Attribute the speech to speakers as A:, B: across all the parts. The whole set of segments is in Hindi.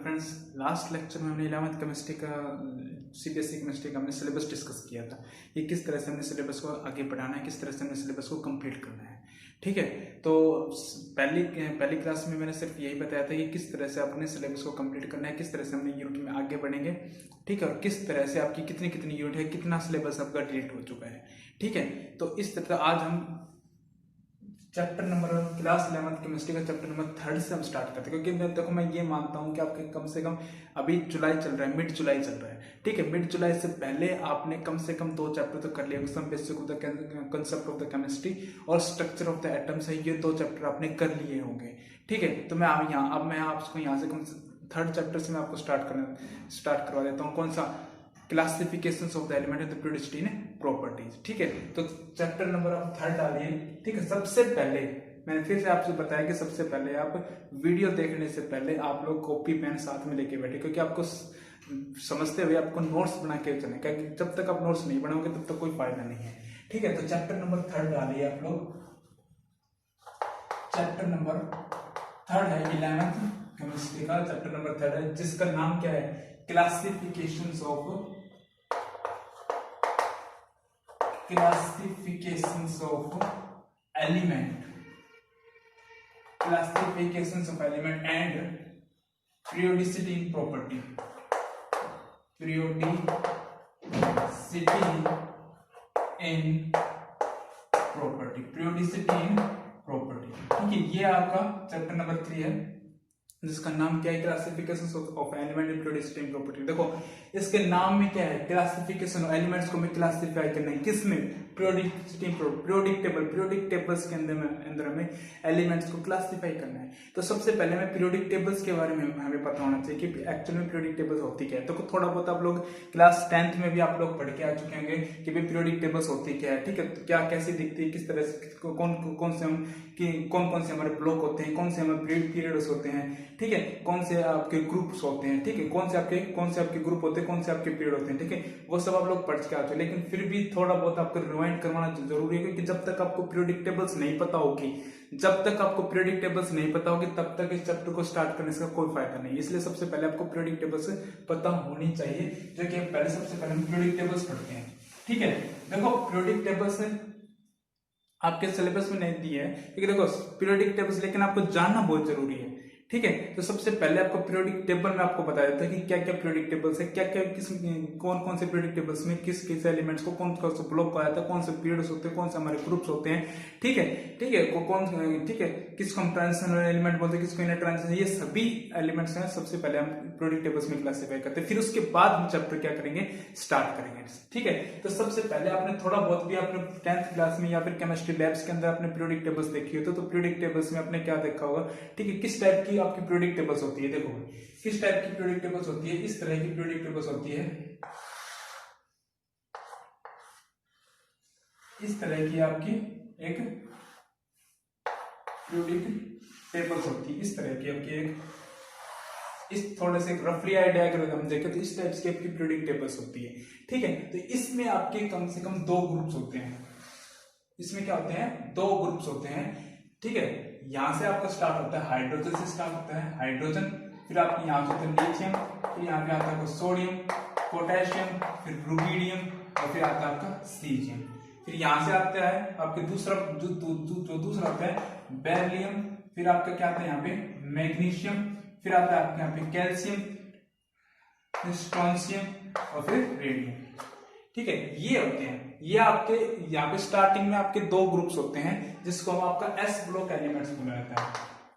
A: फ्रेंड्स, लास्ट लेक्चर में हमने 11th केमिस्ट्री का सीबीएसई केमिस्ट्री का हमने सिलेबस डिस्कस किया था कि किस तरह से हमने सिलेबस को आगे बढ़ाना है, किस तरह से हमने सिलेबस को कंप्लीट करना है। ठीक है, तो पहली क्लास में मैंने सिर्फ यही बताया था कि किस तरह से अपने सिलेबस को कंप्लीट करना है, किस तरह से हमने यूनिट में आगे बढ़ेंगे। ठीक है, और किस तरह से आपकी कितनी कितनी यूनिट है, कितना सिलेबस आपका डिलीट हो चुका है। ठीक है, तो इस तरह आज हम chapter number class 11th chemistry का चैप्टर नंबर 3 से हम स्टार्ट करते हैं, क्योंकि देखो मैं ये मानता हूँ कि आपके कम से कम अभी जुलाई चल रहा है, मिड जुलाई चल रहा है। ठीक है, मिड जुलाई से पहले आपने कम से कम 2 चैप्टर तो कर लिए, some basic of the concept of the chemistry और स्ट्रक्चर ऑफ द एटम्स है, ये 2 चैप्टर आपने कर लिए होंगे। ठीक है, तो मैं अब मैं आपको यहाँ से 3rd चैप्टर से मैं आपको स्टार्ट करवा देता हूँ। कौन सा? Classifications of the element and the periodicity in properties. ठीक है, तो चैप्टर नंबर आप 3rd डालिए। ठीक है, सबसे पहले मैंने फिर से आपसे बताया कि सबसे पहले आप वीडियो देखने से पहले आप लोग कॉपी पेन साथ में लेके बैठे, क्योंकि आपको समझते हुए आपको नोट्स बना के चलना है, क्योंकि जब तक आप नोट्स नहीं बनाओगे तब तक कोई फायदा नहीं है। ठीक है, तो चैप्टर नंबर 3rd डालिए आप लोग। चैप्टर नंबर 3rd है 11th केमिस्ट्री का चैप्टर नंबर 3rd है, जिसका नाम क्या है? Classifications of element, classifications of element and periodicity in property, periodicity in property। ठीक है, ये आपका चैप्टर नंबर 3 है, जिसका नाम क्या है? Classification of element and periodicity in property. देखो इसके नाम में क्या है? क्लासिफिकेशन ऑफ एलिमेंट्स को मैं क्लासिफाई करना है, किसमें? प्यूरिसिटी, पीरियोडिक टेबल्स के अंदर हमें एलिमेंट्स को क्लासिफाई करना है। तो सबसे पहले हमें पीरियोडिक टेबल्स के बारे में हमें पता होना चाहिए कि एक्चुअल में पीरियोडिक टेबल्स होती क्या है। तो थोड़ा बहुत आप लोग क्लास 10th में भी आप लोग पढ़ के आ चुके होंगे कि भाई पीरियोडिक टेबल्स होती क्या है। ठीक है, तो क्या कैसी दिखती है, किस तरह से कौन से हमारे ब्लॉक होते हैं, कौन से हमारे पीरियड्स होते हैं। ठीक है, कौन से आपके ग्रुप्स होते हैं। ठीक है, कौन से आपके ग्रुप होते हैं, कौन से आपके पीरियड होते हैं। ठीक है, वो सब आप लोग पढ़ के आ चुके, लेकिन फिर भी थोड़ा बहुत आपको रिवाइंड करवाना जरूरी है, क्योंकि जब तक आपको पीरियोडिक टेबल्स नहीं पता होगी, तब तक इस चैप्टर को स्टार्ट करने का कोई फायदा नहीं। इसलिए सबसे पहले आपको पीरियोडिक टेबल्स पता होनी चाहिए, जो कि सबसे पहले हम पीरियोडिक टेबल्स पढ़ते हैं। ठीक है, देखो पीरियोडिक टेबल्स आपके सिलेबस में नहीं दी है, क्योंकि देखो पीरियोडिक टेबल्स लेकिन आपको जानना बहुत जरूरी है। ठीक है, तो सबसे पहले आपको पीरियोडिक टेबल में आपको बताया जाता है कि क्या क्या पीरियोडिक टेबल्स है, क्या क्या कौन से पीरियोडिक टेबल्स में किस किस एलिमेंट्स को कौन सा ब्लॉक कहा जाता है, कौन से पीरियड्स होते हैं, कौन से हमारे ग्रुप्स होते हैं। ठीक है, किसको हम ट्रांजिशनल एलिमेंट बोलते हैं, किसको इनर ट्रांजिशन, ये सभी एलिमेंट्स हैं सबसे पहले हम पीरियोडिक टेबल्स में क्लासिफाई करते हैं। फिर उसके बाद हम चैप्टर क्या करेंगे? स्टार्ट करेंगे। ठीक है, तो सबसे पहले आपने थोड़ा बहुत भी आपने 10th क्लास में या फिर केमिस्ट्री लैब्स के अंदर आपने पीरियोडिक टेबल्स देखी हो तो पीरियोडिक टेबल्स में आपने क्या देखा होगा? ठीक है, किस टाइप की आपकी पीरियोडिक टेबल्स होती है। देखो किस टाइप की पीरियोडिक टेबल्स होती है, इस तरह की पीरियोडिक टेबल्स होती है, इस तरह की आपकी एक पीरियोडिक टेबल्स होती है, इस तरह की आपकी एक, इस थोड़े से रफली आइडिया अगर हम देखें तो इस टाइप की आपकी पीरियोडिक टेबल्स होती है। ठीक है, तो इसमें आपके कम से कम 2 ग्रुप्स होते हैं। इसमें क्या होते हैं? 2 ग्रुप्स होते हैं। ठीक है, यहां से आपका स्टार्ट होता है हाइड्रोजन से स्टार्ट होता है, हाइड्रोजन, फिर आपके यहाँ से होता है लिथियम, फिर यहाँ पे आता है सोडियम, पोटेशियम, फिर रुबीडियम और फिर आता है आपका सीजियम। फिर यहाँ से आता है आपके दूसरा दूसरा आता है बेरिलियम, फिर आपका क्या आता है यहाँ पे? मैग्नीशियम, फिर आता है आपके यहाँ पे कैल्शियम, स्ट्रोंशियम और फिर रेडियम। ठीक है, ये होते हैं, ये आपके यहाँ पे स्टार्टिंग में आपके 2 ग्रुप्स होते हैं, जिसको हम आपका एस ब्लॉक एलिमेंट्स बोला जाता है।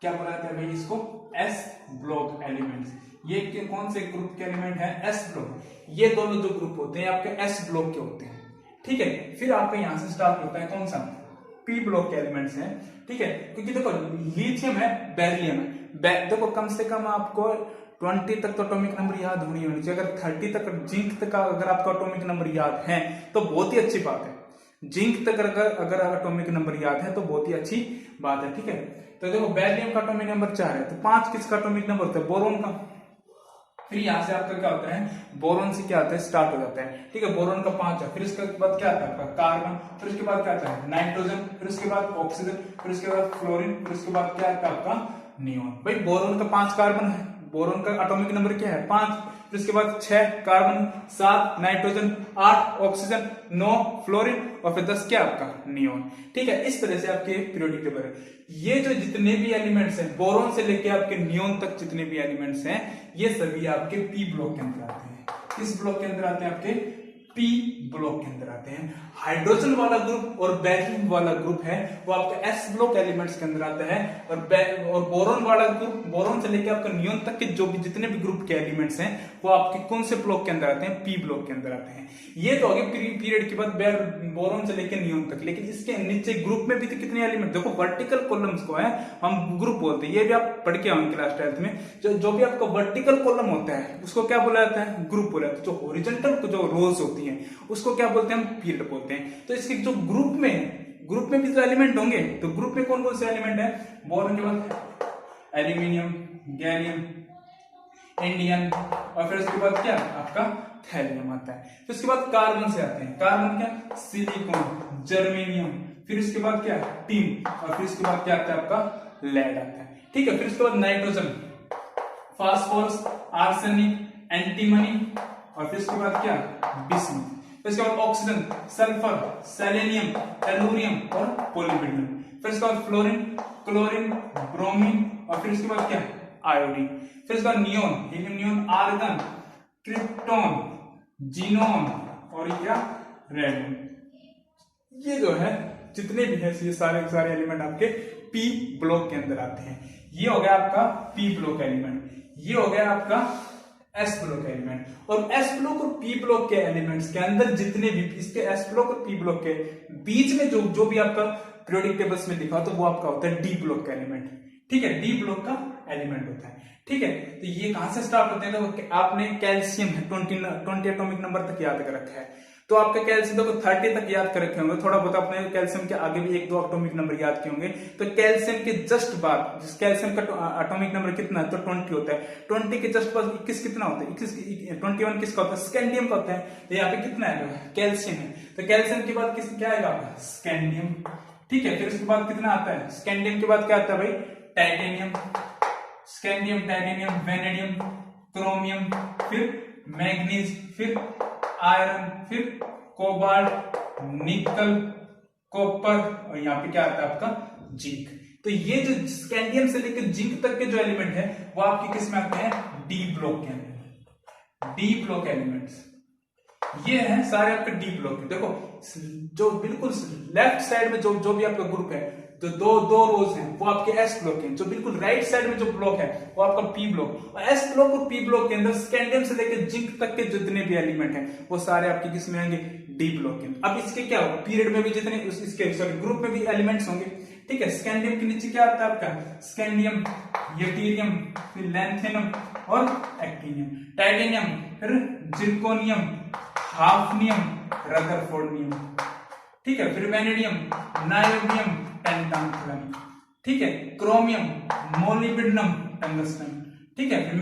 A: क्या बोला जाता है भाई? इसको एस ब्लॉक एलिमेंट्स। ये कौन से ग्रुप के एलिमेंट है? S block. ये दोनों जो ग्रुप होते हैं आपके एस ब्लॉक के होते हैं। ठीक है, फिर आपका यहाँ से स्टार्ट होता है कौन सा? पी ब्लॉक के एलिमेंट्स हैं। ठीक है, क्योंकि देखो लिथियम है, बेरिलियम है, देखो कम से कम आपको 20 तक तो एटॉमिक नंबर याद होनी चाहिए। अगर 30 तक जिंक तक का अगर आपका एटॉमिक नंबर याद है तो बहुत ही अच्छी बात है। जिंक तक अगर एटॉमिक नंबर याद है तो बहुत ही अच्छी बात है। ठीक है, तो देखो बेरिलियम का एटॉमिक नंबर 4 है, तो 5 किसका एटॉमिक नंबर होता है? बोरोन का। फिर यहां से आपका क्या होता है? बोरोन से क्या आता है? स्टार्ट हो जाता है। ठीक है, बोरोन का 5 है, फिर इसके बाद क्या आता है आपका? कार्बन, फिर उसके बाद क्या आता है? नाइट्रोजन, फिर उसके बाद ऑक्सीजन, फिर उसके बाद फ्लोरीन, फिर उसके बाद क्या आता है आपका? नियोन। भाई बोरोन का 5 कार्बन है, बोरोन का एटॉमिक नंबर क्या है 5, फिर उसके बाद 6 कार्बन, 7 नाइट्रोजन, 8 ऑक्सीजन, 9 फ्लोरीन और फिर 10 क्या आपका नियोन। ठीक है, इस तरह से आपके पीरियोडिक टेबल है। ये जो जितने भी एलिमेंट्स हैं बोरोन से लेके आपके नियोन तक जितने भी एलिमेंट्स हैं ये सभी आपके पी ब्लॉक के अंदर आते हैं। किस ब्लॉक के अंदर आते हैं? आपके पी ब्लॉक के अंदर आते हैं। हाइड्रोजन वाला ग्रुप और बैरियम वाला ग्रुप है वो आपका एस ब्लॉक एलिमेंट्स के अंदर आता है, और बोरोन वाला ग्रुप, बोरोन से लेकर आपका नियोन तक के जो भी जितने भी ग्रुप के एलिमेंट्स हैं वो आपके कौन से ब्लॉक के अंदर आते हैं? पी ब्लॉक के अंदर आते हैं। ये तो आगे पीरियड के बाद बोरोन से लेकर नियोन तक, लेकिन इसके नीचे ग्रुप में भी तो कितने एलिमेंट, देखो वर्टिकल कॉलम्स को है हम ग्रुप बोलते हैं, ये भी आप पढ़ के आओगे क्लास 12th में। जो भी आपका वर्टिकल कॉलम होता है उसको क्या बोला जाता है? ग्रुप बोला जाता है। जो हॉरिजॉन्टल जो रोज होती हैं उसको क्या बोलते हैं? हम पीरियड बोलते हैं। तो इसके जो ग्रुप में भी तो एलिमेंट होंगे, तो ग्रुप में कौन कौन से एलिमेंट है? बोरोन के बाद एल्यूमिनियम, गैलियम, इंडियम और फिर उसके बाद क्या आपका थैलियम आता है। फिर उसके बाद कार्बन से आते हैं। कार्बन क्या? सिलिकॉन, जर्मेनियम, फिर उसके बाद क्या? टिन और फिर उसके बाद क्या आता है? आपका लेड आता है। ठीक है, फिर उसके बाद नाइट्रोजन, फास्फोरस, आर्सेनिक, एंटीमनी और फिर उसके बाद क्या? बिस्मुथ। फिर उसके बाद ऑक्सीजन, सल्फर, सेलेनियम, टेलुरियम और पोलिब्डेनम। फिर उसके बाद फ्लोरीन, क्लोरीन, ब्रोमीन और फिर उसके बाद क्या? आयोडीन। फिर उसके बाद neon, helium neon, argon, krypton, xenon और क्या? रेडियम। ये जो है जितने भी है ये सारे एलिमेंट आपके पी ब्लॉक के अंदर आते हैं। ये हो गया आपका पी ब्लॉक एलिमेंट, ये हो गया आपका एस ब्लॉक एलिमेंट। और एस ब्लॉक और पी ब्लॉक के एलिमेंट्स के अंदर जितने भी इसके एस ब्लॉक और पी ब्लॉक के बीच में जो भी आपका पीरियोडिक टेबल्स में लिखा तो वो आपका होता है डी ब्लॉक का एलिमेंट। ठीक है, डी ब्लॉक का एलिमेंट होता है। ठीक है, तो ये कहां से स्टार्ट होते हैं? तो आपने कैल्शियम 20 एटॉमिक नंबर तक याद कर रखा है, तो आपका कैल्शियम देखो 30 तक याद कर रखे होंगे। थोड़ा बहुत आपने कैल्शियम के आगे भी 1-2 एटॉमिक नंबर याद किए होंगे। तो कैल्शियम के जस्ट बाद जिस कैल्शियम का एटॉमिक नंबर कितना है? तो 20 होता है। 20 के जस्ट बाद 21 कितना होता है? 21 किसका होता है? स्कैंडियम का होता है। तो यहाँ पे कितना है? कैल्शियम है। तो कैल्शियम के बाद क्या आएगा आपका? स्कैंडियम। ठीक है, फिर उसके बाद कितना आता है? स्कैंडियम के बाद क्या आता है भाई? Titanium, scandium, titanium, vanadium, chromium, फिर मैग्नीज, फिर आयरन, फिर कोबाल्ट, निकल, कॉपर और यहाँ पे क्या आता है आपका? जिंक। तो ये जो स्कैंडियम से लेकर जिंक तक के जो एलिमेंट है वो आपके किस में आते हैं? डी ब्लॉक के अंदर। डी ब्लॉक एलिमेंट्स ये है सारे आपके डी ब्लॉक। देखो जो बिल्कुल लेफ्ट साइड में जो भी आपका ग्रुप है, तो दो रोज हैं वो आपके एस ब्लॉक हैं। जो बिल्कुल राइट साइड में जो ब्लॉक है वो आपका पी ब्लॉक। और एस ब्लॉक और पी ब्लॉक के अंदर स्कैंडियम से लेकर जिंक तक के जितने भी एलिमेंट हैं वो सारे आपके किस में आएंगे? डी ब्लॉक के अंदर। अब इसके क्या हो? पीरियड में भी जितने इसके सॉरी ग्रुप में भी एलिमेंट्स होंगे। ठीक है, स्कैंडियम के नीचे क्या आता है आपका? स्कैंडियम, यूटेरियम, फिर लैंथेनम और एक्टिनियम, टाइटेनियम, फिर जिरकोनियम, हाफनियम, रदरफोर्डियम। ठीक है, फिर वेनेडियम, नायोबियम, टेंटांथलम। ठीक है, क्रोमियम, मोलिब्डेनम, टंगस्टन। ठीक है, फिर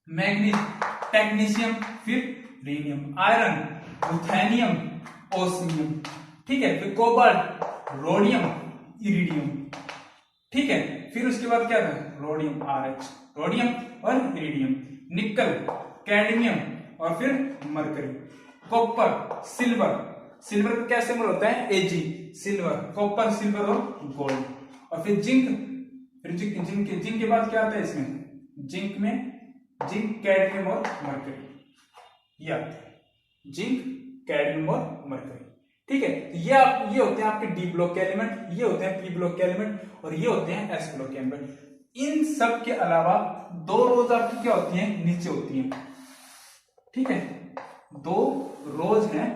A: मैग्नीज, टेक्नीशियम, फिर रीनियम, आयरन, रुथेनियम, ओस्मियम। ठीक है, फिर कोबाल्ट, रोडियम, इरिडियम। ठीक है, फिर उसके बाद क्या था? रोडियम, RH, रोडियम और इरिडियम, निकल, कैडमियम और फिर मरकरी, कॉपर, सिल्वर का क्या सिंबल होता है? Ag, सिल्वर, कॉपर, सिल्वर और गोल्ड। और फिर जिंक के बाद क्या आता है इसमें? जिंक, कैडमियम और मरकरी। ये आता है जिंक, कैडमियम और मरकरी। ठीक है, ये होते हैं आपके डी ब्लॉक के एलिमेंट, ये होते हैं पी ब्लॉक के एलिमेंट और ये होते हैं एस ब्लॉक के एलिमेंट। इन सब के अलावा 2 रोज आपकी क्या होती हैं? नीचे होती हैं। ठीक है, 2 रोज हैं,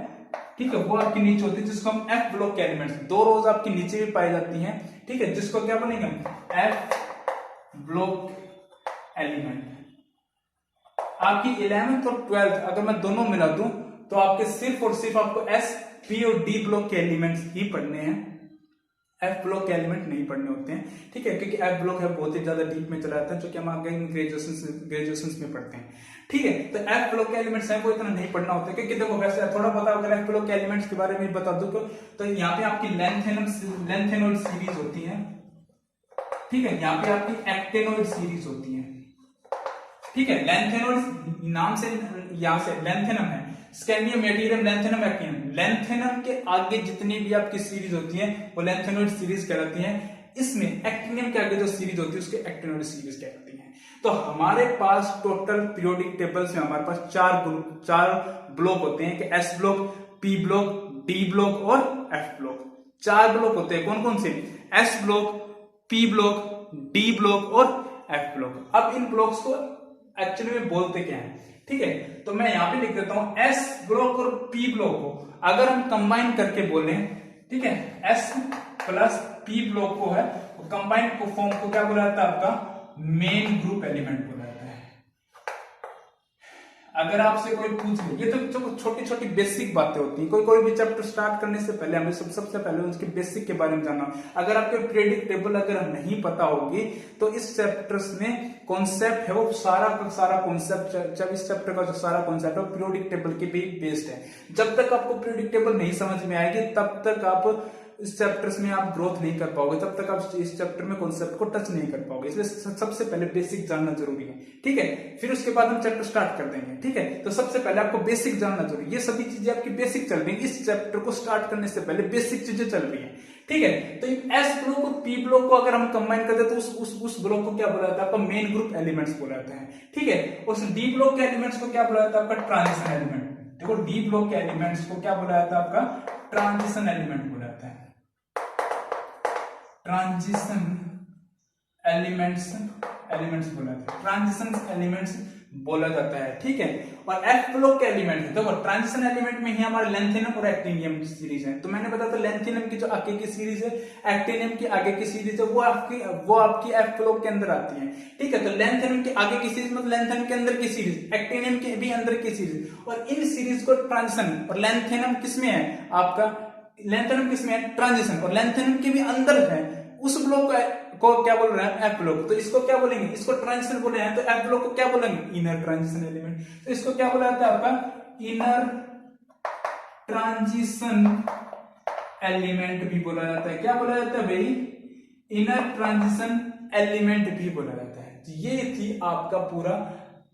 A: ठीक है, वो आपके नीचे होती है जिसको हम एफ ब्लॉक के एलिमेंट्स। 2 रोज आपके नीचे भी पाई जाती हैं। ठीक है, जिसको क्या बोलेंगे? F block element. आपकी 11th और 12th अगर मैं दोनों मिला दूं तो आपके सिर्फ और सिर्फ आपको एस, पी और डी ब्लॉक के एलिमेंट्स ही पढ़ने हैं, एफ ब्लॉक के एलिमेंट नहीं पढ़ने होते हैं। ठीक है, क्योंकि एफ ब्लॉक है बहुत ही ज्यादा डीप में चला जाता है, जो कि हम आगे ग्रेजुएशन में पढ़ते हैं। ठीक है, तो एफ ब्लॉक के एलिमेंट्स हैं वो इतना नहीं पढ़ना होता है, क्योंकि देखो वैसे थोड़ा पता अगर एफ ब्लॉक के एलिमेंट्स के बारे में बता दूं तो यहाँ पे आपकी लैंथेनोइड सीरीज होती है। ठीक है, यहाँ पे आपकी एक्टेनोइड सीरीज होती है। ठीक है, लैंथेनोइड नाम से यहाँ से लैंथेनम है, स्कैंडियम, मेटीरियम, लैंथेनम, एक्टिनियम। लैंथेनम के आगे जितनी भी आपकी सीरीज होती है वो लैंथेनोइड सीरीज कहलाती है। इसमें एक्टिनियम के आगे जो सीरीज होती है उसके एक्टिनोइड सीरीज कहलाती है। तो हमारे पास टोटल पीरियोडिक टेबल्स में हमारे पास चार ब्लॉक होते हैं कि S block, P block, D block और एफ ब्लॉक। 4 ब्लॉक होते हैं। कौन कौन से? S block, P block, D block और एफ ब्लॉक। अब इन ब्लॉक्स को एक्चुअली में बोलते क्या है, ठीक है, तो मैं यहां पे लिख देता हूं एस ब्लॉक और पी ब्लॉक को अगर हम कंबाइन करके बोले, ठीक है, एस प्लस पी ब्लॉक को है कंबाइन को फॉर्म को क्या बोला जाता है? आपका मेन ग्रुप एलिमेंट बोला जाता है। अगर आपसे कोई पूछ ले, ये तो छोटी छोटी बेसिक बातें होती हैं। कोई भी चैप्टर स्टार्ट करने से पहले हमें सबसे पहले उसके बेसिक के बारे में जानना। अगर आपके पीरियोडिक टेबल अगर नहीं पता होगी तो इस चैप्टर्स में कॉन्सेप्ट है वो सारा कॉन्सेप्ट, जब इस चैप्टर का जो सारा कॉन्सेप्ट है पीरियोडिक टेबल के भी बेस्ड है। जब तक आपको पीरियोडिक टेबल नहीं समझ में आएगी तब तक आप इस चैप्टर्स में आप ग्रोथ नहीं कर पाओगे, तब तक आप इस चैप्टर में कॉन्सेप्ट को टच नहीं कर पाओगे। इसलिए सबसे पहले बेसिक जानना जरूरी है, ठीक है, फिर उसके बाद हम चैप्टर स्टार्ट कर देंगे, ठीक है। तो सबसे पहले आपको बेसिक जानना जरूरी है। ये सभी चीजें आपकी बेसिक चल रही है, इस चैप्टर को स्टार्ट करने से पहले बेसिक चीजें चल रही है, ठीक है। तो एस ब्लॉक और पी ब्लॉक को अगर हम कंबाइन करते तो उस ब्लॉक को क्या बोला जाता है? आपका मेन ग्रुप एलिमेंट्स बोला जाता है, ठीक है। उस डी ब्लॉक के एलिमेंट्स को क्या बोला जाता है? आपका ट्रांजिशन एलिमेंट। देखो, डी ब्लॉक के एलिमेंट्स को क्या बोला जाता है? आपका ट्रांजिशन एलिमेंट बोला जाता है। ट्रांजिशन एलिमेंट्स बोला जाता है, ट्रांजिशन एलिमेंट्स बोला जाता है, ठीक है। और एफ ब्लॉक के एलिमेंट है, देखो ट्रांजिशन एलिमेंट में ही हमारे लैंथेनम और एक्टिनियम सीरीज है। तो मैंने बताया था लैंथेनम की जो आगे की सीरीज है, एक्टिनियम की आगे की सीरीज है, वो आपकी एफ ब्लॉक के अंदर आती है, ठीक है। तो लैंथेनम की आगे की सीरीज मतलब लैंथेनम के अंदर की सीरीज, एक्टिनियम के भी अंदर की सीरीज, और इन सीरीज को ट्रांजिशन, और लैंथेनम किसमें है? आपका लैंथेनम किसमें है? ट्रांजिशन, और लैंथेनम के भी अंदर है उस ब्लॉक को क्या बोल रहे हैं? F block. तो इसको क्या बोलेंगे? इसको ट्रांजिशन बोले हैं, तो एफ ब्लॉक को क्या बोलेंगे? Inner transition element. तो इसको क्या बोला जाता है? आपका इनर ट्रांजिशन एलिमेंट भी बोला जाता है। क्या बोला जाता है भाई? इनर ट्रांजिशन एलिमेंट भी बोला जाता है। तो ये थी आपका पूरा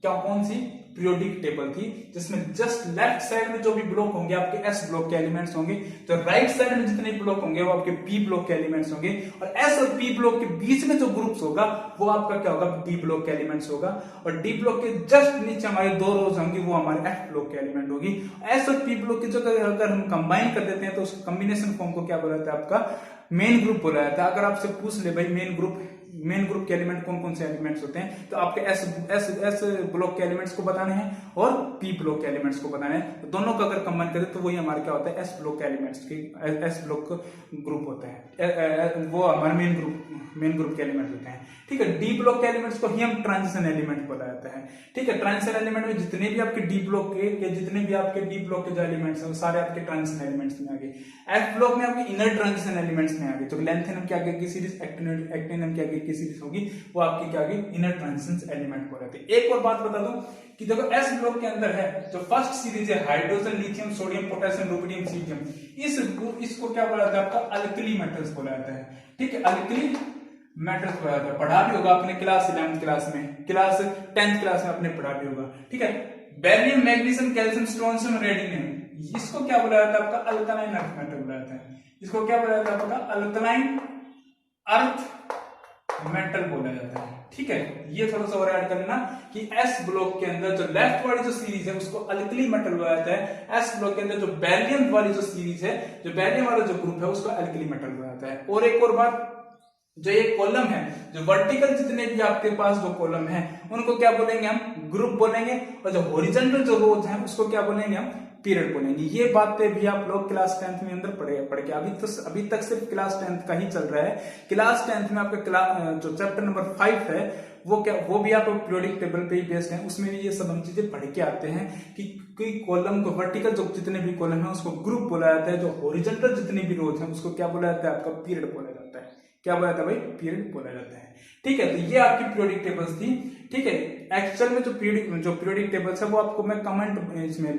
A: क्या, कौन सी पीरियोडिक टेबल थी, जिसमें जस्ट लेफ्ट साइड में जो भी ब्लॉक होंगे आपके एस ब्लॉक के एलिमेंट्स होंगे, तो राइट साइड में जितने ब्लॉक होंगे वो आपके पी ब्लॉक के एलिमेंट्स होंगे, और एस और पी ब्लॉक के बीच में जो ग्रुप्स होगा वो आपका क्या होगा? डी ब्लॉक के एलिमेंट्स होगा, और डी ब्लॉक के जस्ट नीचे हमारे 2 रोज होंगी वो हमारे एफ ब्लॉक के एलिमेंट होगी। एस और पी ब्लॉक की जो अगर हम कंबाइन कर देते हैं तो उस कॉम्बिनेशन फॉर्म को क्या बोला जाता है? आपका मेन ग्रुप बोला जाता है। अगर आपसे पूछ ले भाई मेन ग्रुप के एलिमेंट कौन कौन से एलिमेंट्स होते हैं, तो आपके एस ब्लॉक के एलिमेंट्स को बताने हैं और पी ब्लॉक के एलिमेंट्स को बताने हैं। तो दोनों का अगर कंबाइन करें तो वही हमारे क्या होता है? एस ब्लॉक के एलिमेंट्स की एस ब्लॉक ग्रुप होता है, वो हमारे मेन ग्रुप के एलिमेंट होते हैं, ठीक है। डी ब्लॉक के एलिमेंट्स को ही हम ट्रांजिशन एलिमेंट बोला जाता है, ठीक है। ट्रांजिशन एलिमेंट में जितने भी आपके डी ब्लॉक के जितने भी आपके डी ब्लॉक के जो एलिमेंट्स हैं वो सारे आपके ट्रांजिशन एलिमेंट्स में आ गए। एफ ब्लॉक में आपके इनर ट्रांजिशन एलिमेंट्स में आ गए, जो लैंथेनम के आगे की सीरीज, एक्टिनियम के आगे की सीरीज होगी वो आपकी क्या गई? इनर ट्रांजिशन एलिमेंट बोला जाता है। एक और बात बता दूं कि देखो एस ब्लॉक के अंदर है जो फर्स्ट सीरीज है hydrogen, lithium, sodium, potassium, rubidium, caesium, इसको क्या बोला जाता है? आपका अल्कली मेटल्स बोला जाता है, ठीक है। अल्कली मेटल्स बोला जाता है, पढ़ा भी होगा आपने क्लास 11th क्लास में, क्लास 10th क्लास में आपने पढ़ा भी होगा, ठीक है। Barium, magnesium, calcium, strontium, radium, इसको क्या बोला जाता है? आपका अल्कलाइन अर्थ मेटल बोला जाता है। इसको क्या बोला जाता है? आपका अल्कलाइन अर्थ मेटल बोला जाता है, ठीक है। ये थोड़ा सा और ऐड करना कि एस ब्लॉक के अंदर जो लेफ्ट वाली जो सीरीज है उसको अल्कली मेटल बोला जाता है। एस ब्लॉक के अंदर जो बेरियम वाली जो सीरीज है, जो बेरियम वाला जो ग्रुप है उसको अल्कली मेटल बोला जाता है। और एक और बात, जो ये कॉलम है, जो वर्टिकल जितने भी आपके पास जो कॉलम है उनको क्या बोलेंगे? हम ग्रुप बोलेंगे, और जो हॉरिजॉन्टल जो रोज है उसको क्या बोलेंगे? हम पीरियड बोलेंगे। ये बातें भी आप लोग क्लास 10th में अंदर पढ़ के अभी तक सिर्फ क्लास 10th का ही चल रहा है। क्लास 10th में आपका जो चैप्टर नंबर 5 है वो भी आप पीरियोडिक टेबल पे ही बेस्ड है, उसमें भी ये सब हम चीजें पढ़ के आते हैं कि कॉलम को वर्टिकल जो जितने भी कॉलम है उसको ग्रुप बोला जाता है, जो हॉरिजॉन्टल जितने भी रोज है उसको क्या बोला जाता है? आपका पीरियड बोला जाता है। क्या बोला जाता है भाई? पीरियड बोला जाता है, ठीक है। तो ये आपकी पीरियोडिक टेबल्स थी, ठीक है। एक्चुअल में जो पीरियोडिक टेबल्स है वो आपको मैं कमेंट इसमें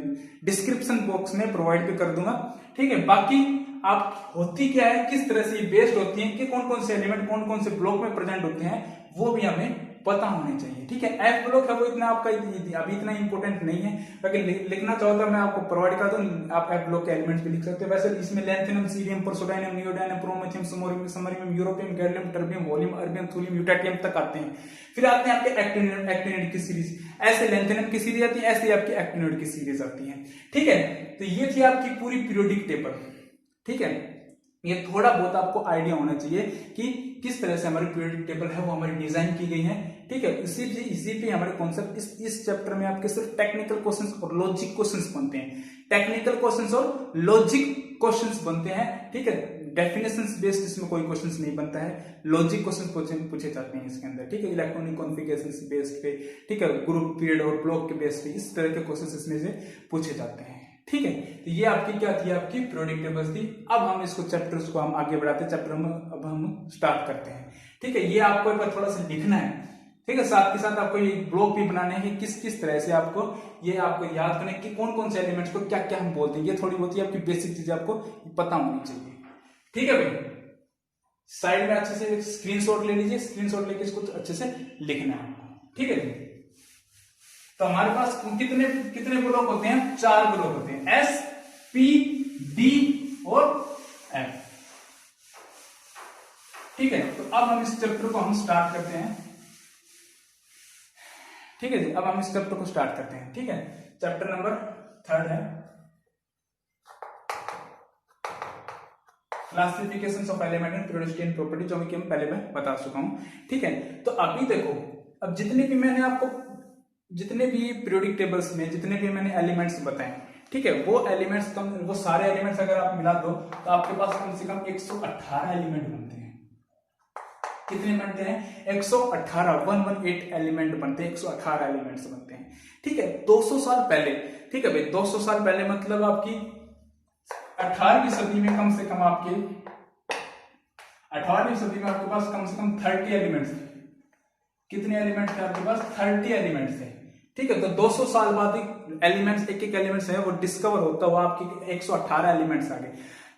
A: डिस्क्रिप्शन बॉक्स में प्रोवाइड भी कर दूंगा, ठीक है। बाकी आप होती क्या है, किस तरह से बेस्ड होती है, कि कौन कौन से एलिमेंट कौन कौन से ब्लॉक में प्रेजेंट होते हैं, वो भी हमें पता होने चाहिए। ठीक है, एफ ब्लॉक है वो इतना आपका अभी इतना इंपॉर्टेंट नहीं है, अगर लिखना चाहो तो मैं आपको प्रोवाइड कर दूं, आप एफ ब्लॉक के एलिमेंट्स भी लिख सकते हो। वैसे इसमें lanthanum, cerium, praseodymium, neodymium, promethium, samarium, europium, gallium, terbium, वोलियम, अर्बियम, थूलियम, यूटेटियम तक आते हैं। फिर आते हैं आपके एक्टिनोइड की सीरीज, ऐसे लैंथेनम की सीरीज आती है, ऐसे आपकी एक्टिनोइड की सीरीज आती है। ठीक है, तो ये थी आपकी पूरी पीरियोडिक टेबल। ठीक है, ये थोड़ा बहुत आपको आइडिया होना चाहिए कि किस तरह से हमारी पीरियोडिक टेबल है वो हमारी डिजाइन की गई है। ठीक है, इसी पे हमारे कॉन्सेप्ट इस चैप्टर में आपके सिर्फ टेक्निकल क्वेश्चंस और लॉजिक क्वेश्चंस बनते हैं, टेक्निकल क्वेश्चंस और लॉजिक क्वेश्चंस बनते हैं। ठीक है, डेफिनेशंस बेस्ड इसमें कोई क्वेश्चंस नहीं बनता है, लॉजिक क्वेश्चन पूछे जाते हैं इसके अंदर। ठीक है, इलेक्ट्रॉनिक कॉन्फ़िगरेशन बेस्ड पे, ठीक है, ग्रुप, पीरियड और ब्लॉक के बेस्ड पे इस तरह के क्वेश्चंस इसमें से पूछे जाते हैं। ठीक है, तो ये आपकी क्या थी, आपकी पीरियोडिक टेबल्स थी। अब हम इसको चैप्टर्स को हम आगे बढ़ाते हैं, चैप्टर में अब हम स्टार्ट करते हैं। ठीक है, ये आपको एक बार थोड़ा सा लिखना है। ठीक है, साथ के साथ आपको ये ब्लॉक भी बनाने हैं, किस किस तरह से आपको ये आपको याद करना है कि कौन कौन से एलिमेंट्स को क्या क्या हम बोलते हैं। ये थोड़ी बहुत ही आपकी बेसिक चीजें आपको पता होनी चाहिए। ठीक है भाई, साइड में अच्छे से स्क्रीनशॉट ले लीजिए, स्क्रीनशॉट लेके इसको अच्छे से लिखना है। ठीक है, तो हमारे पास कितने कितने ब्लॉक होते हैं, 4 ब्लॉक होते हैं, एस, पी, डी और एफ। ठीक है, तो अब हम इस चैप्टर को हम स्टार्ट करते हैं। ठीक है जी, अब हम इस चैप्टर को स्टार्ट करते हैं। ठीक है, चैप्टर नंबर 3 है classification of element and periodicity and property, जो कि हम पहले मैं बता चुका हूं। ठीक है, तो अभी देखो, अब जितने भी मैंने आपको जितने भी पीरियोडिक टेबल्स में जितने भी मैंने एलिमेंट्स बताए, ठीक है, वो एलिमेंट्स वो सारे एलिमेंट्स अगर आप मिला दो तो आपके पास कम से कम 118 एलिमेंट बनते हैं। कितने बनते हैं, 118, 118 एलिमेंट बनते हैं, 118 एलिमेंट्स बनते हैं। ठीक है, 200 साल पहले, ठीक है भाई, 200 साल पहले मतलब आपकी 18वीं सदी में कम से कम आपके 18वीं सदी में आपके पास कम से कम 30 एलिमेंट्स थे। कितने एलिमेंट थे आपके पास, 30 एलिमेंट्स थे। ठीक है, तो 200 साल बाद एलिमेंट्स एक एलिमेंट्स है वो डिस्कवर होता हुआ आपके 118 एलिमेंट्स आ गए।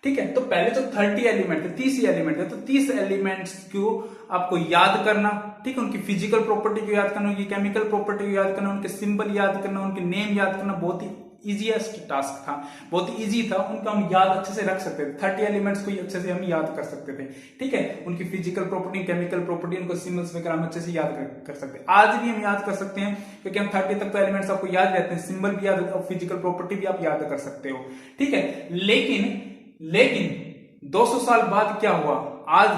A: ठीक है, तो पहले जो 30 एलिमेंट थे, 30 एलिमेंट थे, तो 30 एलिमेंट्स को आपको याद करना। ठीक है, उनकी फिजिकल प्रॉपर्टी को याद करना, उनकी केमिकल प्रॉपर्टी को याद करना, उनके सिंबल याद करना, उनके नेम याद करना बहुत ही इजीएस्ट टास्क था, बहुत ही इजी था। उनका हम याद अच्छे से रख सकते थे, 30 एलिमेंट्स को अच्छे से हम याद कर सकते थे। ठीक है, उनकी फिजिकल प्रॉपर्टी, केमिकल प्रॉपर्टी, उनको सिंबल्स वगैरह हम अच्छे से याद कर सकते हैं। आज भी हम याद कर सकते हैं क्योंकि हम 30 तक तो एलिमेंट्स आपको याद रहते हैं, सिंबल भी याद और फिजिकल प्रॉपर्टी भी आप याद कर सकते हो। ठीक है, लेकिन 200 साल बाद क्या हुआ, आज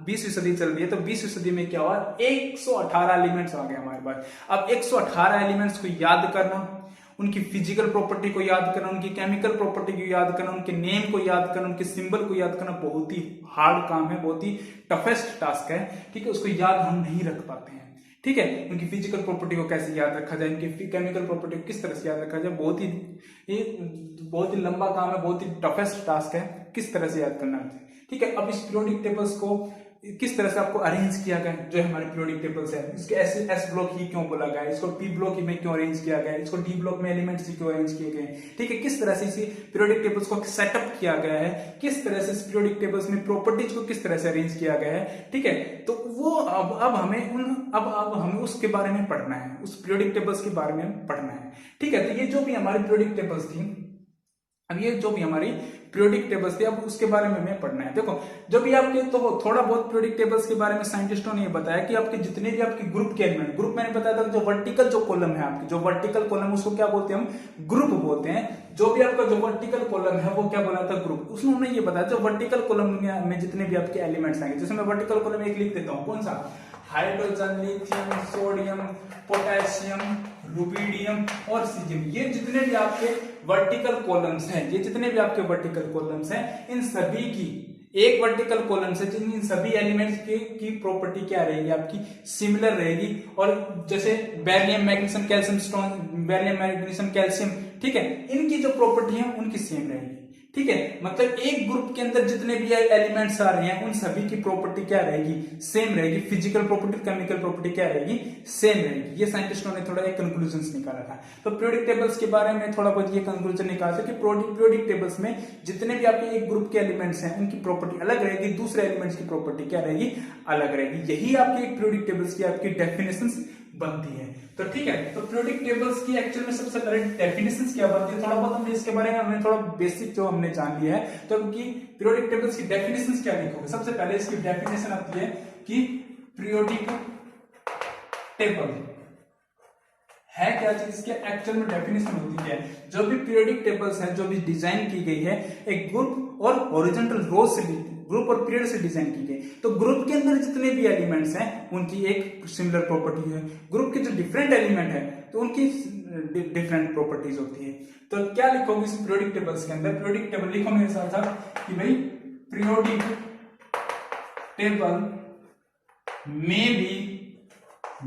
A: 20वीं सदी चल रही है, तो 20वीं सदी में क्या हुआ, 118 एलिमेंट्स आ गए हमारे पास। अब 118 एलिमेंट्स को याद करना, उनकी फिजिकल प्रॉपर्टी को याद करना, उनकी केमिकल प्रॉपर्टी को याद करना, उनके नेम को याद करना, उनके सिंबल को याद करना बहुत ही हार्ड काम है, बहुत ही टफेस्ट टास्क है। ठीक है, उसको याद हम नहीं रख पाते हैं। ठीक है, उनकी फिजिकल प्रॉपर्टी को कैसे याद रखा जाए, उनकी केमिकल प्रॉपर्टी को किस तरह से याद रखा जाए, बहुत ही लंबा काम है, बहुत ही टफेस्ट टास्क है, किस तरह से याद करना है। ठीक है, अब इस पीरियोडिक टेबल्स को किस तरह से आपको अरेंज किया गया, जो हमारे पीरियोडिक टेबल्स है, इसके एस ब्लॉक ही क्यों बोला गया, इसको पी ब्लॉक ही में क्यों अरेंज किया गया, इसको डी ब्लॉक में एलिमेंट्स ही क्यों अरेंज किए गए। ठीक है, किस तरह से इसी पीरियोडिक टेबल्स को सेटअप किया गया है, किस तरह से इस पीरियोडिक टेबल्स में प्रॉपर्टीज को किस तरह से अरेंज किया गया है। ठीक है, तो वो अब हमें उसके बारे में पढ़ना है, उस पीरियोडिक टेबल्स के बारे में पढ़ना है। ठीक है, तो ये जो भी हमारी पीरियोडिक टेबल्स थी, अब ये जो भी हमारी पीरियोडिक टेबल्स थी, अब उसके बारे में हमें पढ़ना है। देखो, जो भी आपके तो थोड़ा बहुत पीरियोडिक टेबल्स के बारे में साइंटिस्टों ने ये बताया कि आपके जितने भी आपके ग्रुप के एलिमेंट, ग्रुप मैंने बताया था, जो वर्टिकल जो कॉलम है आपकी, जो वर्टिकल कॉलम उसको क्या बोलते हैं, हम ग्रुप बोलते हैं। जो भी आपका जो वर्टिकल कॉलम है वो क्या बोला था, ग्रुप। उसने ये बताया जो वर्टिकल कॉलम में जितने भी आपके एलिमेंट्स आएंगे, जैसे मैं वर्टिकल कॉलम एक लिख देता हूँ, कौन सा, hydrogen, lithium, sodium, potassium, rubidium और सीजियम। ये जितने भी आपके वर्टिकल कॉलम्स हैं, ये जितने भी आपके वर्टिकल कॉलम्स हैं, इन सभी की एक वर्टिकल कॉलम से इन सभी एलिमेंट्स की प्रॉपर्टी क्या रहेगी, आपकी सिमिलर रहेगी। और जैसे beryllium, magnesium, calcium, stone, beryllium, magnesium, calcium, ठीक है, इनकी जो प्रॉपर्टी है उनकी सेम रहेगी। ठीक है, मतलब एक ग्रुप के अंदर जितने भी एलिमेंट्स आ रहे हैं उन सभी की प्रॉपर्टी क्या रहेगी, सेम रहेगी। फिजिकल प्रॉपर्टी, केमिकल प्रॉपर्टी क्या रहेगी, सेम रहेगी। ये साइंटिस्टों ने थोड़ा एक कंक्लूजन निकाला था। तो पीरियोडिक टेबल्स के बारे में थोड़ा बहुत ये कंक्लूजन निकाला था कि पीरियोडिक टेबल्स में जितने भी आपके एक ग्रुप के एलिमेंट्स हैं उनकी प्रॉपर्टी अलग रहेगी, दूसरे एलिमेंट्स की प्रॉपर्टी क्या रहेगी, अलग रहेगी। यही आपकी एक पीरियोडिक टेबल्स की आपकी डेफिनेशंस बनती है। तो ठीक है, तो पीरियोडिक टेबल्स की एक्चुअल में सबसे पहले डेफिनेशंस क्या बनती है, थोड़ा बहुत हमने इसके बारे में हमने थोड़ा बेसिक जो हमने जान लिया है। तो कि पीरियोडिक टेबल्स की डेफिनेशंस क्या लिखोगे, सबसे पहले इसकी डेफिनेशन आती है कि पीरियोडिक टेबल है क्या चीज, इसके एक्चुअल में डेफिनेशन होती है। जो भी पीरियोडिक टेबल्स हैं, जो भी डिजाइन की गई है एक ग्रुप और हॉरिजॉन्टल रो से, ग्रुप और पीरियड से डिजाइन की गई। तो ग्रुप के अंदर जितने भी एलिमेंट्स हैं उनकी एक सिमिलर प्रॉपर्टी है, ग्रुप के जो डिफरेंट एलिमेंट है तो उनकी डिफरेंट प्रॉपर्टीज होती है। तो क्या लिखोगे इस पीरियोडिक टेबल्स के अंदर, पीरियोडिक टेबल लिखो मेरे साथ कि भाई पीरियोडिक टेबल में be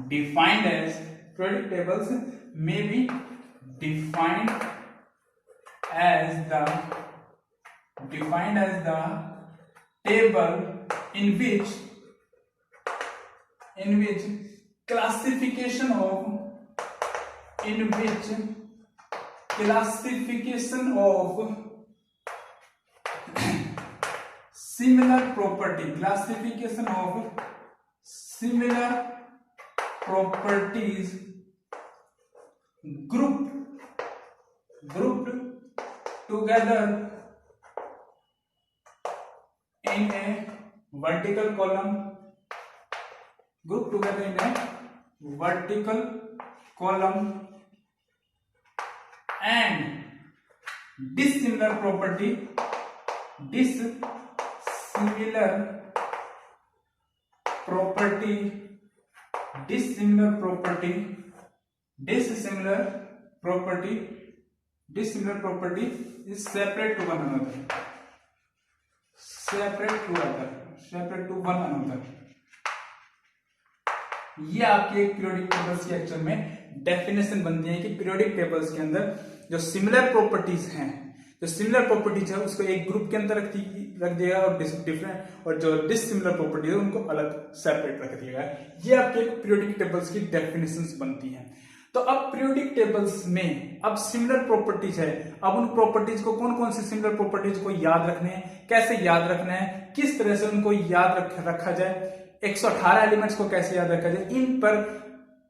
A: defined as, periodic tables may be defined as the table in which classification of similar properties grouped together in a vertical column, and dissimilar property is separate to one another. ये आपके पीरियोडिक टेबल्स की एक्चुअल में डेफिनेशन बनती है कि पीरियोडिक टेबल्स के अंदर जो सिमिलर प्रॉपर्टीज हैं, जो सिमिलर प्रॉपर्टीज है उसको एक ग्रुप के अंदर रख दिया और डिफरेंट, और जो डिसिमिलर प्रॉपर्टीज है उनको अलग सेपरेट रख दिया। ये आपके पीरियोडिक टेबल्स की डेफिनेशंस बनती हैं। तो अब पीरियोडिक टेबल्स में अब सिमिलर प्रॉपर्टीज है, अब उन प्रॉपर्टीज को, कौन कौन सी सिमिलर प्रॉपर्टीज को याद रखने हैं, कैसे याद रखना है, किस तरह से उनको याद रखा जाए, 118 एलिमेंट्स को कैसे याद रखा जाए, इन पर,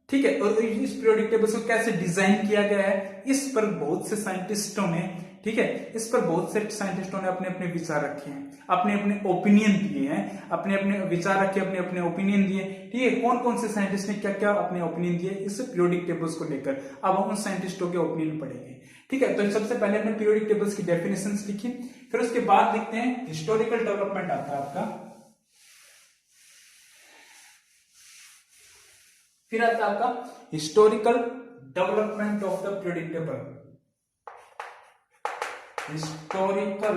A: ठीक है, और इस पीरियोडिक टेबल्स को कैसे डिजाइन किया गया है, इस पर बहुत से साइंटिस्टों ने, ठीक है, इस पर बहुत से साइंटिस्टों ने अपने अपने विचार रखे हैं, अपने अपने ओपिनियन दिए हैं, अपने अपने विचार रखे, अपने अपने ओपिनियन दिए। ठीक है, कौन कौन से साइंटिस्ट ने क्या क्या अपने ओपिनियन दिए इस पीरियोडिक टेबल्स को लेकर, अब हम उन साइंटिस्टों के ओपिनियन पढ़ेंगे। ठीक है, तो सबसे पहले हमने पीरियोडिक टेबल्स की डेफिनेशंस लिखी, फिर उसके बाद लिखते हैं हिस्टोरिकल डेवलपमेंट आता है आपका, फिर आता है आपका historical development of the periodic table, historical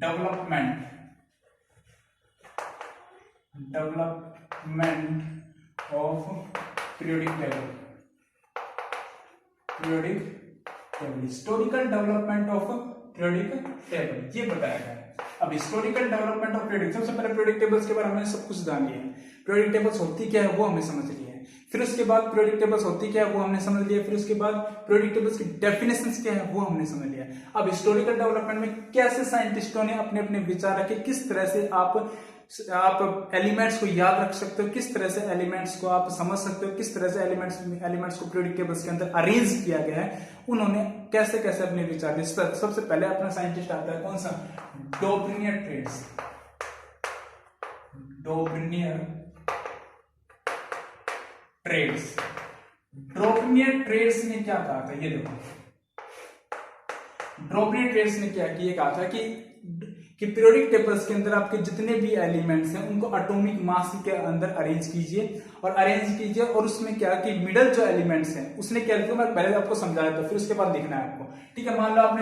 A: development of periodic table, historical development of periodic table, ये बताया गया है। अब हिस्टोरिकल डेवलपमेंट ऑफ पीरियोडिक, सबसे पहले पीरियोडिक टेबल्स के बारे में सब कुछ जान लिया है, पीरियोडिक टेबल्स होती क्या है वो हमें समझ लिया है, फिर उसके बाद पीरियोडिक टेबल्स होती क्या है वो हमने समझ लिया, फिर उसके बाद पीरियोडिक टेबल्स की डेफिनेशंस क्या है वो हमने समझ लिया। अब हिस्टोरिकल डेवलपमेंट में कैसे साइंटिस्टों ने अपने अपने विचार रखे, किस तरह से आप एलिमेंट्स को याद रख सकते हो, किस तरह से एलिमेंट्स को आप समझ सकते हो, किस तरह से एलिमेंट्स को पीरियोडिक टेबल्स के अंदर अरेंज किया गया है, उन्होंने कैसे कैसे अपने विचार दिए। सबसे पहले अपना साइंटिस्ट आता है कौन सा, डॉबर्नियर ट्रेड्स ने क्या कहा था, ये देखो, डॉबर्नियर ट्रेड्स ने क्या कहा था कि पीरियोडिक टेबल्स के अंदर आपके जितने भी एलिमेंट्स हैं उनको एटॉमिक मास के अंदर अरेंज कीजिए और उसमें क्या कि मिडल जो एलिमेंट्स हैं उसने क्या किया, मैं पहले आपको समझाया था, फिर उसके बाद लिखना है आपको। ठीक है, मान लो आप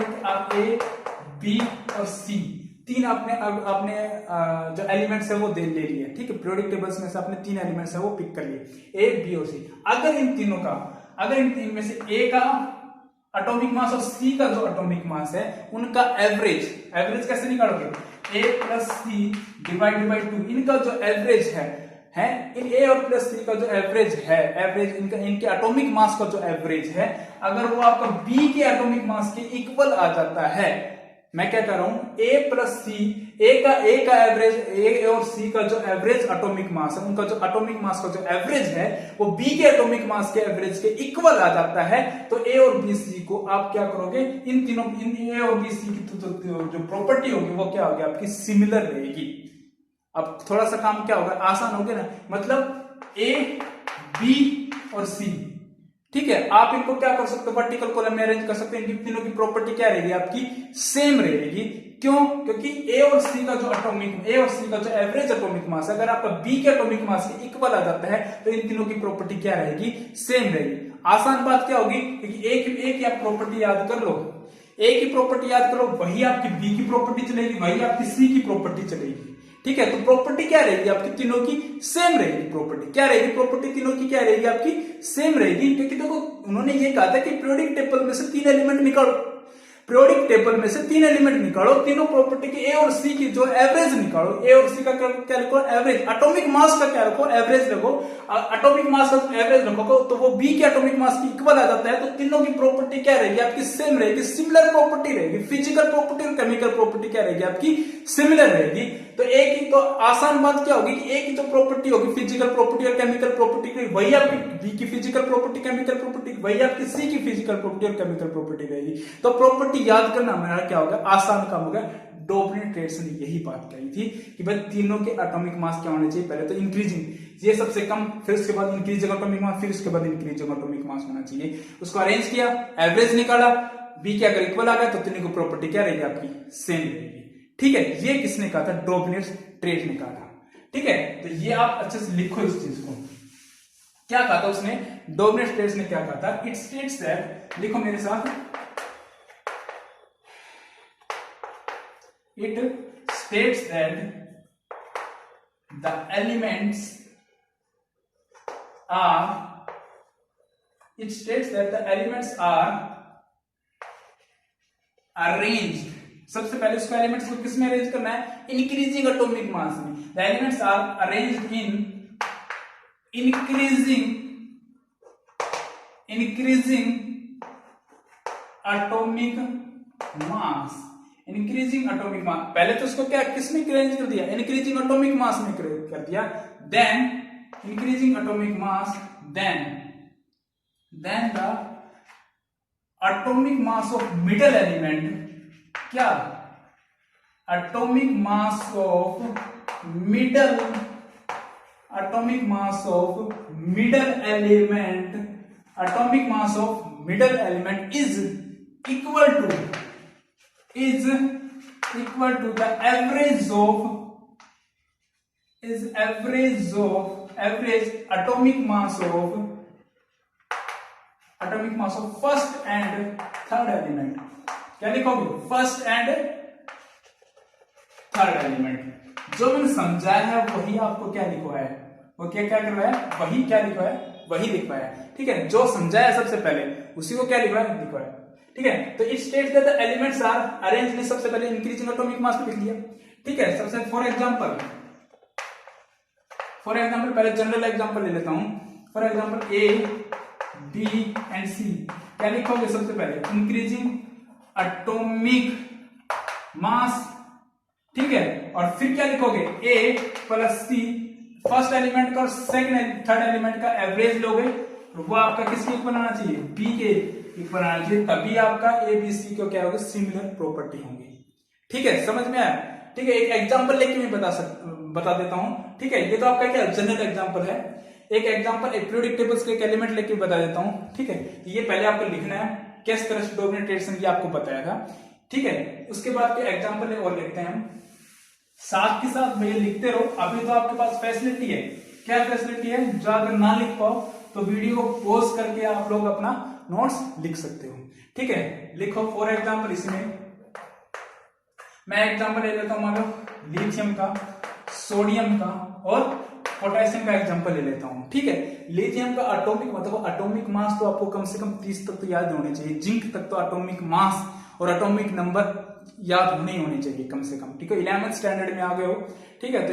A: ए, बी और सी तीन अपने जो एलिमेंट्स है वो ले लिए। ठीक है, पीरियोडिक टेबल्स में से आपने 3 एलिमेंट्स है वो पिक कर लिए, ए, बी और सी। अगर इन तीन में से ए का एटॉमिक मास और सी का जो एटॉमिक मास है उनका एवरेज, एवरेज कैसे निकालोगे, a plus C divided by 2, इनका जो एवरेज है इन a और प्लस सी का जो एवरेज है, एवरेज इनके एटॉमिक मास का जो एवरेज है, अगर वो आपका b के एटॉमिक मास के इक्वल आ जाता है, मैं क्या कर रहा हूं, a प्लस सी, a का एवरेज, a और c का जो एवरेज एटॉमिक मास है, उनका जो एटॉमिक मास का जो एवरेज है वो b के एटॉमिक मास के एवरेज के इक्वल आ जाता है, तो a और b c को आप क्या करोगे, इन तीनों, इन a और b c की जो प्रॉपर्टी होगी वो क्या होगी, आपकी सिमिलर रहेगी। अब थोड़ा सा काम क्या होगा, आसान हो गया ना, मतलब a b और c, ठीक है, आप इनको क्या कर सकते हो, वर्टिकल कॉलम में अरेंज कर सकते हैं, इनकी तीनों की प्रॉपर्टी क्या रहेगी, आपकी सेम रहेगी। क्यों, क्योंकि a और c का जो एवरेज एटॉमिक मास, अगर आपका b के एटॉमिक मास के इक्वल आ जाता है तो इन तीनों की प्रॉपर्टी क्या रहेगी, सेम रहेगी। आसान बात क्या होगी, क्योंकि a की आप प्रॉपर्टी याद कर लो, a की प्रॉपर्टी याद करो, वही आपकी b की प्रॉपर्टी चलेगी, वही आपकी c की प्रॉपर्टी चलेगी, ठीक है। तो प्रॉपर्टी क्या रहेगी आपकी, तीनों की सेम रहेगी। प्रॉपर्टी क्या रहेगी, प्रॉपर्टी तीनों की क्या रहेगी, आपकी सेम रहेगी, क्योंकि देखो उन्होंने ये कहा था कि पीरियोडिक टेबल में से 3 एलिमेंट निकालो, पीरियोडिक टेबल में से 3 एलिमेंट निकालो, तीनों प्रॉपर्टी की ए और सी की जो एवरेज निकालो, ए और सी का क्या लिखो, एवरेज, एटॉमिक मास का क्या रखो, एवरेज रखो, एटॉमिक मास का एवरेज रखो तो वो बी के एटॉमिक मास की इक्वल आ जाता है, तो तीनों की प्रॉपर्टी क्या रहेगी, आपकी सेम रहेगी, सिमिलर प्रॉपर्टी रहेगी, फिजिकल प्रॉपर्टी और केमिकल प्रॉपर्टी क्या रहेगी, आपकी सिमिलर रहेगी। तो एक ही, तो आसान बात क्या होगी कि एक ही जो प्रॉपर्टी होगी फिजिकल प्रॉपर्टी और केमिकल प्रॉपर्टी, वही आपकी बी की फिजिकल प्रॉपर्टी, केमिकल प्रॉपर्टी, वही आपकी सी की फिजिकल प्रॉपर्टी और केमिकल प्रॉपर्टी रहेगी। तो प्रॉपर्टी याद करना हमारा क्या होगा, आसान काम होगा। डोबनेट ने यही बात कही थी कि भाई तीनों के एटॉमिक मास क्या होने चाहिए, पहले तो इंक्रीजिंग, ये सबसे कम, फिर उसके बाद इंक्रीजिंग एटॉमिक मास, फिर उसके बाद इंक्रीजिंग एटॉमिक मास होना चाहिए। उसको अरेंज किया, एवरेज निकाला, बी के अगर इक्वल आ गया तो तीनों की प्रॉपर्टी क्या रहेगी, आपकी सेम रहेगी, ठीक है। ये किसने कहा था, डोबनेट ने कहा था, ठीक है। तो ये आप अच्छे से लिखो इस चीज को, क्या कहा था उसने, डोबनेट ने क्या कहा था, इट स्टेट्स दैट, लिखो मेरे साथ, it states that the elements are arranged, सबसे पहले उसको एलिमेंट्स को किस में अरेंज करना है, इंक्रीजिंग एटॉमिक मास में। The elements are arranged in increasing atomic mass, increasing atomic mass, पहले तो उसको क्या किसमें अरेंज कर दिया, इंक्रीजिंग एटॉमिक मास में कर दिया, then increasing atomic mass, then the atomic mass of middle element, क्या, atomic mass of middle element is equal to the average atomic mass of first and third element। क्या लिखोगे, फर्स्ट एंड थर्ड एलिमेंट, जो मैंने समझाया है वही आपको क्या लिखवाया है, वो क्या करवाया है, वही क्या लिखवाया है, वही लिखवाया है, ठीक है। जो समझाया सबसे पहले उसी को क्या लिखवाया, ठीक है। तो it states that the elements are arranged में, सबसे पहले इंक्रीजिंग एटॉमिक मास लिख लिया, ठीक है। सबसे फॉर एग्जांपल पहले जनरल एग्जांपल ले लेता हूं, for example A B and C, क्या लिखोगे, सबसे पहले इंक्रीजिंग एटॉमिक मास, ठीक है, और फिर क्या लिखोगे, ए प्लस सी, फर्स्ट एलिमेंट का और थर्ड एलिमेंट का एवरेज लोगे, वो आपका किसके इक्वल आना चाहिए, बी के इक्वल आना चाहिए, तभी आपका ए बी सी को क्या होगा, सिमिलर प्रॉपर्टी होंगी, ठीक है। समझ में आया, ठीक है। एक एग्जांपल लेके मैं बता देता हूं, ठीक है। ये तो आपका क्या जनरल एग्जांपल है, एक एग्जांपल एक पीरियोडिक टेबल्स के एक एलिमेंट लेके बता देता हूं, ठीक है। ये पहले आपको लिखना है, किस तरह से डोबनेट ने आपको बताया था, ठीक है। उसके बाद के एग्जांपल और लिखते हैं हम, साथ के साथ भैया लिखते रहो। अभी तो आपके पास फैसिलिटी है, क्या फैसिलिटी है, जो अगर ना लिख पाओ तो वीडियो को पॉज करके आप लोग अपना नोट्स लिख सकते हो, ठीक है। लिखो फॉर एग्जांपल, इसमें मैं एग्जांपल ले लेता हूं, मान लो लिथियम का, सोडियम का और पोटेशियम का एग्जांपल ले लेता हूं, ठीक है। लिथियम का एटॉमिक मास तो आपको कम से कम 30 तक तो याद होने चाहिए। जिंक तक तो एटॉमिक मास और एटॉमिक नंबर याद होने चाहिए कम से कम, ठीक है। 11th स्टैंडर्ड में आ गए हो, ठीक है, तो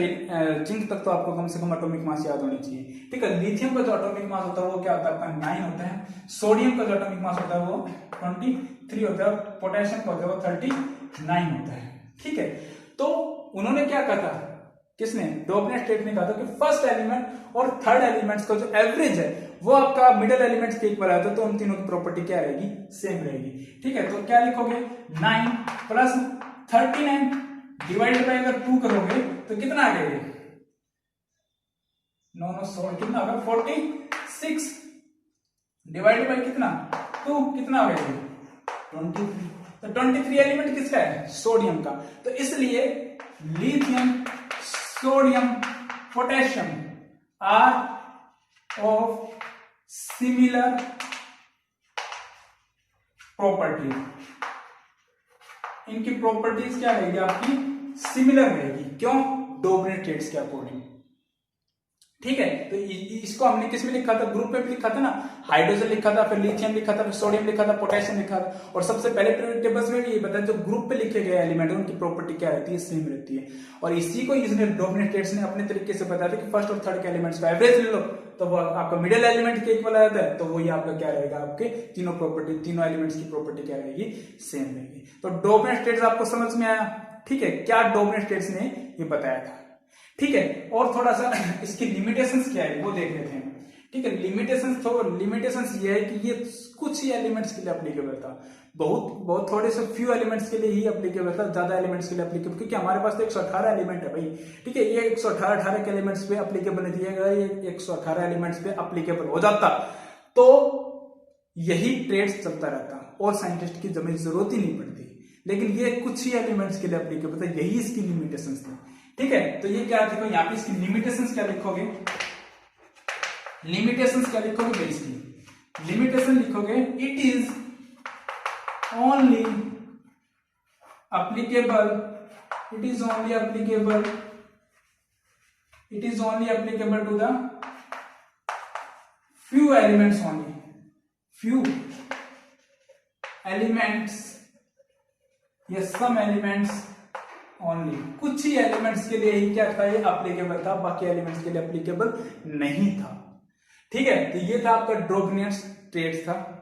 A: जिंक तक तो आपको कम से कम एटॉमिक मास याद होनी चाहिए, ठीक है। लिथियम का जो एटॉमिक मास होता है वो क्या होता है आपका 9 होता है। सोडियम का जो एटॉमिक मास होता है वो 23 होता है। पोटेशियम का होता है वो 39 होता है, ठीक है। तो उन्होंने क्या कहा था, किसने, डोबने स्टेट ने कहा था कि फर्स्ट एलिमेंट और थर्ड एलिमेंट्स का जो एवरेज है वो आपका मिडिल एलिमेंट्स के इक्वल आता है, तो उन तीनों की प्रॉपर्टी क्या रहेगी, सेम रहेगी, ठीक है। तो क्या लिखोगे, 9 प्लस 39 डिवाइड बाय अगर 2 करोगे तो कितना आ गया, 9 कितना होगा 46 डिवाइड बाय कितना 2 कितना आ गया 23। तो 23 एलिमेंट किसका है, सोडियम का। तो इसलिए lithium, sodium, potassium are of similar property. इनकी प्रॉपर्टीज क्या रहेगी आपकी, सिमिलर रहेगी। क्यों, डोबने स्टेट्स के अकॉर्डिंग, ठीक है। तो इसको हमने किस में लिखा था, ग्रुप में भी लिखा था ना, हाइड्रोजन लिखा था, फिर लिथियम लिखा था, फिर सोडियम लिखा था, पोटेशियम लिखा था। और सबसे पहले पीरियोडिक टेबल्स में भी ये बताया जो ग्रुप पे लिखे गए एलिमेंट उनकी प्रॉपर्टी क्या रहती है, सेम रहती है। और इसी को इसने डोबने स्टेट्स ने अपने तरीके से बताया था कि फर्स्ट और थर्ड के एलिमेंट्स का एवरेज ले लो तो वो आपका मिडिल एलिमेंट के इक्वल आ जाता है, तो वही आपका क्या रहेगा, आपके तीनों प्रॉपर्टी, तीनों एलिमेंट्स की प्रॉपर्टी क्या रहेगी, सेम रहेगी। तो डोबने स्टेट्स आपको समझ में आया, ठीक है, क्या डोबने स्टेट्स ने ये बताया था, ठीक है। और थोड़ा सा इसकी लिमिटेशंस क्या है वो देख लेते हैं, ठीक है। लिमिटेशंस ये है कि ये कुछ ही एलिमेंट्स के लिए एप्लीकेबल था, बहुत थोड़े से फ्यू एलिमेंट्स के लिए ही एप्लीकेबल था, ज्यादा एलिमेंट्स के लिए एप्लीकेबल, क्योंकि हमारे पास तो 118 एलिमेंट है भाई, ठीक है। ये 118 के एलिमेंट्स पे एप्लीकेबल नहीं दिया गया, ये 118 एलिमेंट्स पे एप्लीकेबल हो जाता तो यही ट्रेड्स चलता रहता और साइंटिस्ट की जरूरत ही नहीं पड़ती। लेकिन ये कुछ ही एलिमेंट्स के लिए एप्लीकेबल था, यही इसकी लिमिटेशंस थी, ठीक है। तो ये क्या देखो यहाँ पे इसकी लिमिटेशंस क्या लिखोगे, लिमिटेशंस क्या लिखोगे भाई, इसकी लिमिटेशन लिखोगे, it is only applicable to the few elements only, few elements या some elements only, कुछ ही एलिमेंट्स के लिए ही क्या था, ये एप्लीकेबल था, बाकी एलिमेंट्स के लिए एप्लीकेबल नहीं था, ठीक है। तो ये था आपका डोबने स्टेट्स था।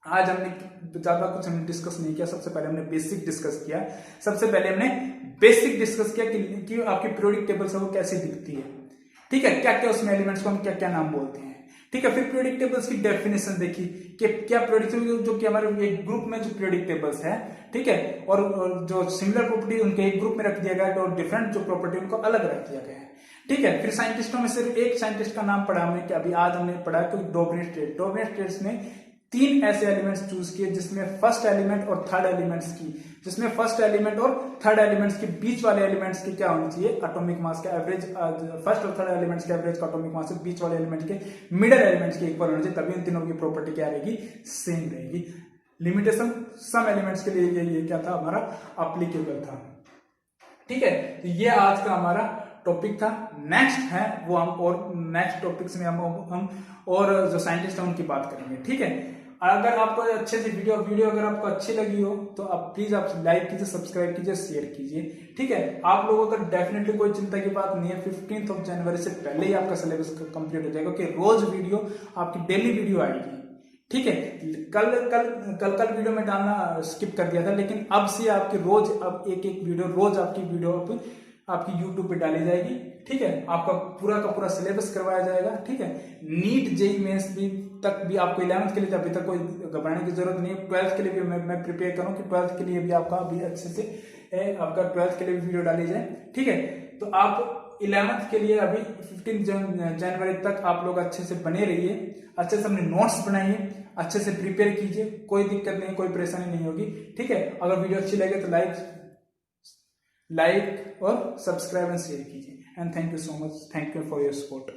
A: आज हमने ज्यादा कुछ हमने डिस्कस नहीं किया, सबसे पहले हमने बेसिक डिस्कस किया, कि आपकी पीरियोडिक टेबल्स है वो कैसे दिखती है, ठीक है, क्या क्या उसमें एलिमेंट्स को हम क्या क्या नाम बोलते हैं, ठीक है। फिर पीरियोडिक टेबल्स की डेफिनेशन देखी कि क्या पीरियोडिक, जो कि हमारे एक ग्रुप में जो पीरियोडिक टेबल्स है, ठीक है, और जो सिमिलर प्रॉपर्टी उनके एक ग्रुप में रख दिया गया और डिफरेंट जो प्रॉपर्टी उनको अलग रख दिया गया है, ठीक है। फिर साइंटिस्टों में सिर्फ एक साइंटिस्ट का नाम पढ़ा हमने, कि अभी आज हमने पढ़ा कि डोबने स्टेट्स ने 3 ऐसे एलिमेंट्स चूज किए जिसमें फर्स्ट एलिमेंट और थर्ड एलिमेंट्स के बीच वाले एलिमेंट्स की क्या होनी चाहिए, एटॉमिक मास का एवरेज, फर्स्ट और थर्ड एलिमेंट्स के एवरेज का एटॉमिक मास से बीच वाले एलिमेंट के मिडिल एलिमेंट्स के इक्वल होना चाहिए, तभी इन तीनों की प्रॉपर्टी क्या रहेगी, सेम रहेगी। लिमिटेशन सम एलिमेंट्स के लिए ये क्या था, हमारा एप्लीकेबल था, ठीक है। तो ये आज का हमारा टॉपिक था। नेक्स्ट है वो हम और नेक्स्ट टॉपिक्स में हम और जो साइंटिस्ट हैं उनकी बात करेंगे, ठीक है। अगर आपको अच्छे से वीडियो अगर आपको अच्छी लगी हो तो आप प्लीज आप लाइक कीजिए, सब्सक्राइब कीजिए, शेयर कीजिए, ठीक है। आप लोगों का डेफिनेटली कोई चिंता की बात नहीं है, 15 जनवरी से पहले ही आपका सिलेबस कंप्लीट हो जाएगा, कि रोज वीडियो आपकी डेली वीडियो आएगी, ठीक है। कल वीडियो में डालना स्किप कर दिया था, लेकिन अब से आपकी रोज अब एक वीडियो रोज आपकी YouTube पे डाली जाएगी, ठीक है। आपका पूरा का पूरा सिलेबस करवाया जाएगा, ठीक है। नीट जेईई मेंस भी तक भी आपको 11th के लिए अभी तक कोई घबराने की जरूरत नहीं है। 12th के लिए भी मैं प्रिपेयर करूं कि 12th के लिए भी आपका अभी अच्छे से आपका 12th के लिए भी वीडियो डाली जाए, ठीक है। तो आप 11th के लिए अभी 15 जनवरी तक आप लोग अच्छे से बने रहिए, अच्छे से अपने नोट्स बनाइए, अच्छे से प्रिपेयर कीजिए, कोई दिक्कत नहीं, कोई परेशानी नहीं होगी, ठीक है। अगर वीडियो अच्छी लगे तो लाइक और सब्सक्राइब एंड शेयर कीजिए। And thank you so much, thank you for your support.